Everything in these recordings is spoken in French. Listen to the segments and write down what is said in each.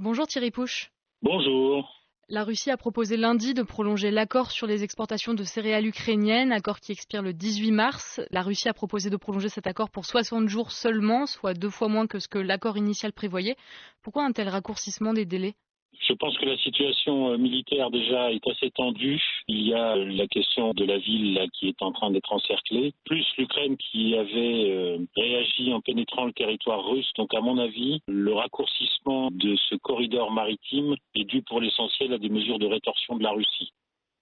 Bonjour Thierry Pouche. Bonjour. La Russie a proposé lundi de prolonger l'accord sur les exportations de céréales ukrainiennes, accord qui expire le 18 mars. La Russie a proposé de prolonger cet accord pour 60 jours seulement, soit 2 fois moins que ce que l'accord initial prévoyait. Pourquoi un tel raccourcissement des délais? Je pense que la situation militaire déjà est assez tendue. Il y a la question de la ville là, qui est en train d'être encerclée, plus l'Ukraine qui avait réagi en pénétrant le territoire russe. Donc à mon avis, le raccourcissement de ce corridor maritime est dû pour l'essentiel à des mesures de rétorsion de la Russie.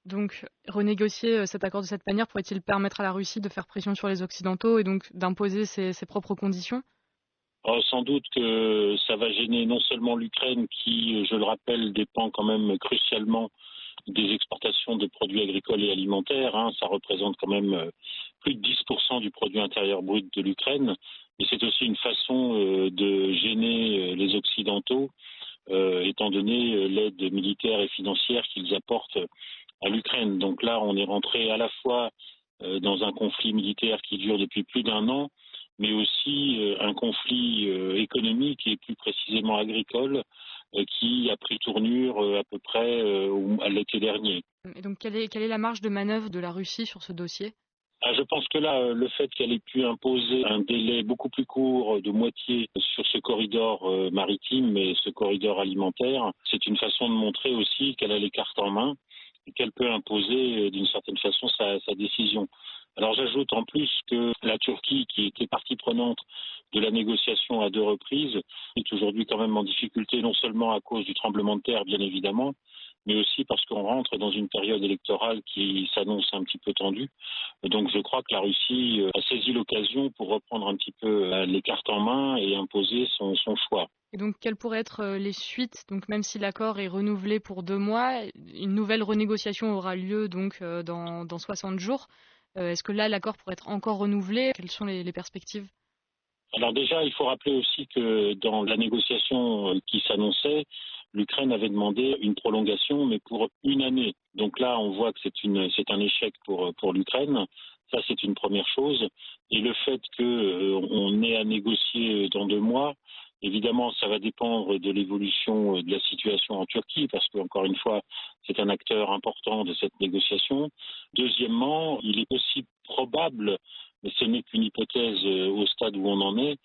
Donc, renégocier cet accord de cette manière pourrait-il permettre à la Russie de faire pression sur les Occidentaux et donc d'imposer ses propres conditions? Sans doute que ça va gêner non seulement l'Ukraine qui, je le rappelle, dépend quand même crucialement des exportations de produits agricoles et alimentaires. Ça représente quand même plus de 10% du produit intérieur brut de l'Ukraine. Mais c'est aussi une façon de gêner les Occidentaux, étant donné l'aide militaire et financière qu'ils apportent à l'Ukraine. Donc là, on est rentré à la fois dans un conflit militaire qui dure depuis plus d'un an, mais aussi un conflit économique et plus précisément agricole qui a pris tournure à peu près à l'été dernier. Et donc, quelle est la marge de manœuvre de la Russie sur ce dossier? Je pense que là, le fait qu'elle ait pu imposer un délai beaucoup plus court de moitié sur ce corridor maritime et ce corridor alimentaire, c'est une façon de montrer aussi qu'elle a les cartes en main et qu'elle peut imposer d'une certaine façon sa décision. Alors j'ajoute en plus que la Turquie, qui était partie prenante de la négociation à deux reprises, est aujourd'hui quand même en difficulté, non seulement à cause du tremblement de terre, bien évidemment, mais aussi parce qu'on rentre dans une période électorale qui s'annonce un petit peu tendue. Donc je crois que la Russie a saisi l'occasion pour reprendre un petit peu les cartes en main et imposer son choix. Et donc, quelles pourraient être les suites? Donc, même si l'accord est renouvelé pour 2 mois, une nouvelle renégociation aura lieu donc dans 60 jours. Est-ce que là, l'accord pourrait être encore renouvelé? Quelles sont les perspectives? Alors déjà, il faut rappeler aussi que dans la négociation qui s'annonçait, l'Ukraine avait demandé une prolongation, mais pour une année. Donc là, on voit que c'est un échec pour l'Ukraine. Ça, c'est une première chose. Et le fait qu'on ait à négocier dans 2 mois, évidemment, ça va dépendre de l'évolution de la situation en Turquie, parce qu'encore une fois, c'est un acteur important de cette négociation. Deuxièmement, il est aussi probable, mais ce n'est qu'une hypothèse au stade où on en est,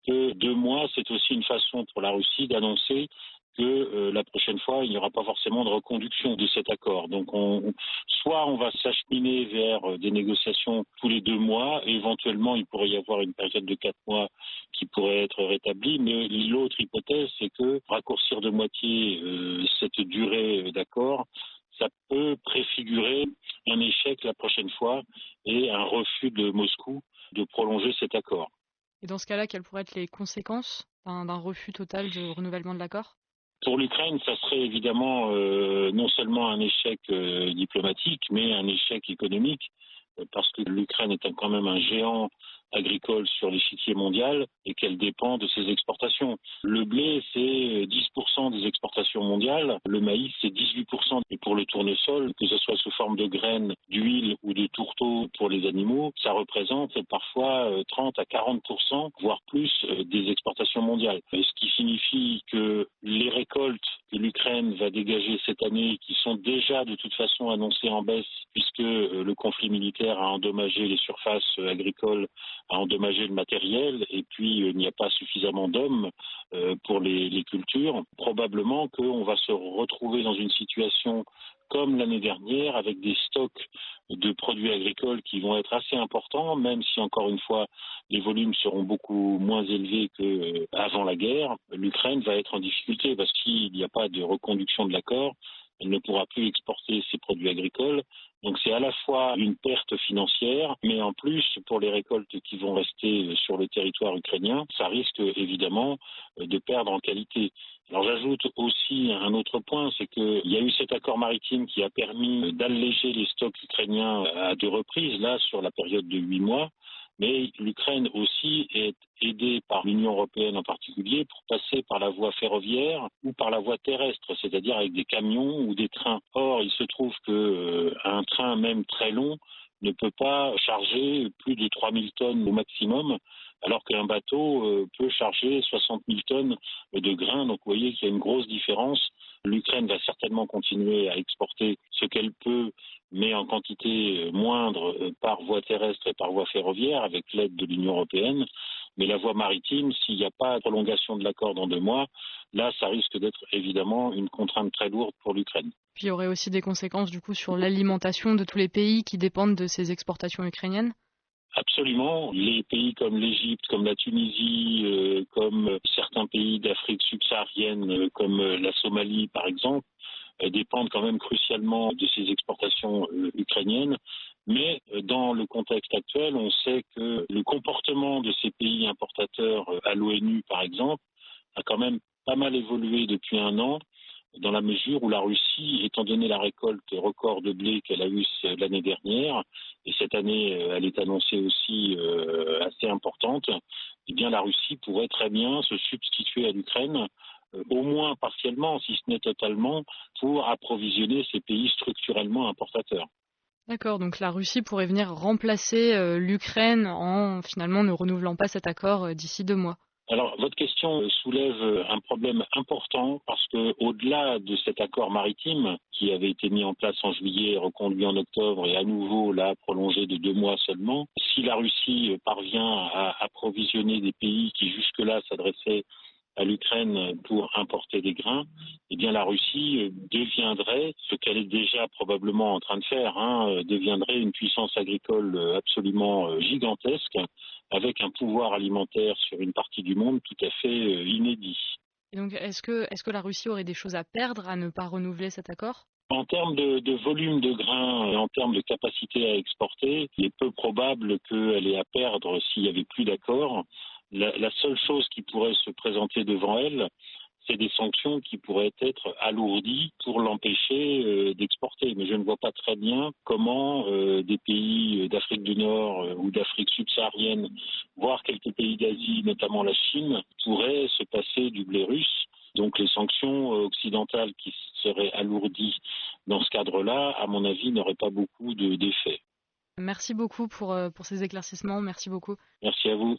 que 2 mois, c'est aussi une façon pour la Russie d'annoncer que la prochaine fois, il n'y aura pas forcément de reconduction de cet accord. Donc, soit on va s'acheminer vers des négociations tous les 2 mois, et éventuellement, il pourrait y avoir une période de 4 mois qui pourrait être rétablie, mais l'autre hypothèse, c'est que raccourcir de moitié cette durée d'accord, ça peut préfigurer un échec la prochaine fois et un refus de Moscou de prolonger cet accord. Et dans ce cas-là, quelles pourraient être les conséquences d'un refus total de renouvellement de l'accord? Pour l'Ukraine, ça serait évidemment non seulement un échec diplomatique, mais un échec économique, parce que l'Ukraine est quand même un géant agricole sur l'échiquier mondial et qu'elle dépend de ses exportations. Le blé, c'est 10% des exportations mondiales, le maïs, c'est 18%. Et pour le tournesol, que ce soit sous forme de graines, d'huile ou de tourteaux pour les animaux, ça représente parfois 30 à 40%, voire plus, des exportations mondiales. Ce qui signifie que les récoltes que l'Ukraine va dégager cette année, qui sont déjà de toute façon annoncées en baisse, puisque le conflit militaire a endommagé les surfaces agricoles, a endommagé le matériel, et puis il n'y a pas suffisamment d'hommes pour les cultures. Probablement qu'on va se retrouver dans une situation comme l'année dernière, avec des stocks de produits agricoles qui vont être assez importants, même si encore une fois les volumes seront beaucoup moins élevés qu'avant la guerre. L'Ukraine va être en difficulté parce qu'il n'y a pas de reconduction de l'accord. Elle ne pourra plus exporter ses produits agricoles. Donc c'est à la fois une perte financière, mais en plus, pour les récoltes qui vont rester sur le territoire ukrainien, ça risque évidemment de perdre en qualité. Alors j'ajoute aussi un autre point, c'est qu'il y a eu cet accord maritime qui a permis d'alléger les stocks ukrainiens à deux reprises, là sur la période de 8 mois. Mais l'Ukraine aussi est aidée par l'Union européenne en particulier pour passer par la voie ferroviaire ou par la voie terrestre, c'est-à-dire avec des camions ou des trains. Or, il se trouve qu'un train même très long ne peut pas charger plus de 3000 tonnes au maximum, alors qu'un bateau peut charger 60 000 tonnes de grains. Donc vous voyez qu'il y a une grosse différence. L'Ukraine va certainement continuer à exporter ce qu'elle peut, mais en quantité moindre par voie terrestre et par voie ferroviaire, avec l'aide de l'Union européenne. Mais la voie maritime, s'il n'y a pas de prolongation de l'accord dans 2 mois, là, ça risque d'être évidemment une contrainte très lourde pour l'Ukraine. Puis il y aurait aussi des conséquences du coup sur l'alimentation de tous les pays qui dépendent de ces exportations ukrainiennes. Absolument. Les pays comme l'Égypte, comme la Tunisie, comme certains pays d'Afrique subsaharienne, comme la Somalie par exemple, dépendent quand même crucialement de ces exportations ukrainiennes. Mais dans le contexte actuel, on sait que le comportement de ces pays importateurs à l'ONU, par exemple, a quand même pas mal évolué depuis 1 an, dans la mesure où la Russie, étant donné la récolte record de blé qu'elle a eue l'année dernière, et cette année elle est annoncée aussi assez importante, eh bien la Russie pourrait très bien se substituer à l'Ukraine, au moins partiellement, si ce n'est totalement, pour approvisionner ces pays structurellement importateurs. D'accord, donc la Russie pourrait venir remplacer l'Ukraine en finalement ne renouvelant pas cet accord d'ici 2 mois. Alors, votre question soulève un problème important parce que, au-delà de cet accord maritime qui avait été mis en place en juillet, reconduit en octobre et à nouveau là prolongé de 2 mois seulement, si la Russie parvient à approvisionner des pays qui jusque-là s'adressaient à l'Ukraine pour importer des grains, eh bien la Russie deviendrait, ce qu'elle est déjà probablement en train de faire, deviendrait une puissance agricole absolument gigantesque, avec un pouvoir alimentaire sur une partie du monde tout à fait inédit. Et donc est-ce que la Russie aurait des choses à perdre à ne pas renouveler cet accord? En termes de volume de grains et en termes de capacité à exporter, il est peu probable qu'elle ait à perdre s'il n'y avait plus d'accord. La seule chose qui pourrait se présenter devant elle, c'est des sanctions qui pourraient être alourdies pour l'empêcher d'exporter. Mais je ne vois pas très bien comment des pays d'Afrique du Nord ou d'Afrique subsaharienne, voire quelques pays d'Asie, notamment la Chine, pourraient se passer du blé russe. Donc les sanctions occidentales qui seraient alourdies dans ce cadre-là, à mon avis, n'auraient pas beaucoup d'effet. Merci beaucoup pour ces éclaircissements, merci beaucoup. Merci à vous.